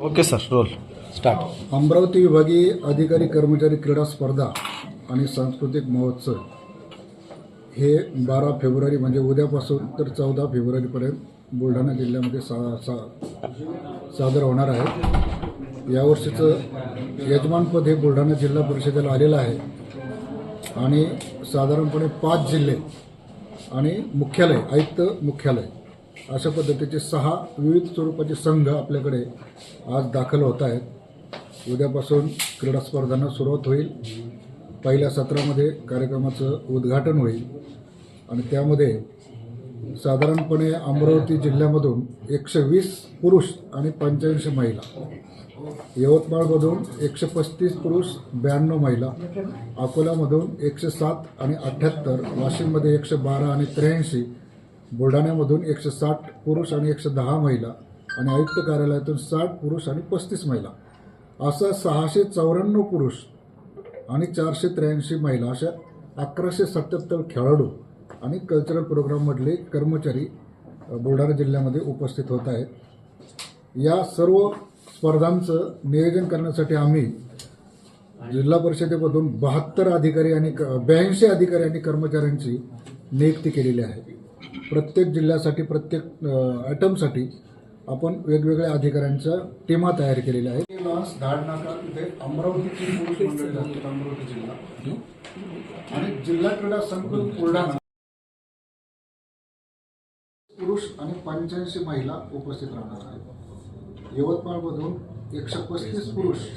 Okay sir, roll start. Amravati विभागीय अधिकारी कर्मचारी क्रीडा स्पर्धा आणि सांस्कृतिक महोत्सव हे 12 फेब्रुवारी म्हणजे उद्यापासून तर 14 फेब्रुवारीपर्यंत बुलढाणा जिल्ह्यामध्ये सादर होणार आहे. यावर्षीचं यजमानपद हे बुलढाणा जिल्हा परिषदेला आलेलं आहे आणि साधारणपणे 5 जिल्हे आणि मुख्यालय, आयुक्त मुख्यालय अशा पद्धतीचे 6 विविध स्वरूपाचे संघ आपल्याकडे आज दाखल होत आहेत. उद्यापासून क्रीडा स्पर्धांना सुरुवात होईल. पहिल्या सत्रामध्ये कार्यक्रमाचं उद्घाटन होईल आणि त्यामध्ये साधारणपणे अमरावती जिल्ह्यामधून 120 पुरुष आणि 85 महिला, यवतमाळमधून 135 पुरुष 92 महिला, अकोल्यामधून 107 आणि 78, वाशिममध्ये 112 आणि 83, बुलढाण्यामधून 160 पुरुष आणि 110 महिला आणि आयुक्त कार्यालयातून 60 पुरुष आणि 35 महिला असा 694 पुरुष आणि 483 महिला अशा 1177 खेळाडू आणि कल्चरल प्रोग्राममधले कर्मचारी बुलढाणा जिल्ह्यामध्ये उपस्थित होत आहेत. या सर्व स्पर्धांचं नियोजन करण्यासाठी आम्ही जिल्हा परिषदेमधून 72 अधिकारी आणि 82 अधिकारी आणि कर्मचाऱ्यांची नियुक्ती केलेली आहे. प्रत्येक जिल्ह्यासाठी, प्रत्येक आयटमसाठी आपण वेगवेगळ्या अधिकाऱ्यांच्या टीमा तयार केलेल्या आहेत. धाडनाका तिथे अमरावतीची पुरुष मंडळी राहतात, अमरावती जिल्हा आणि जिल्हा क्रीडा संकुल बुलढाणा पुरुष आणि 85 महिला उपस्थित राहणार आहेत. यवतमाळमधून 135 पुरुष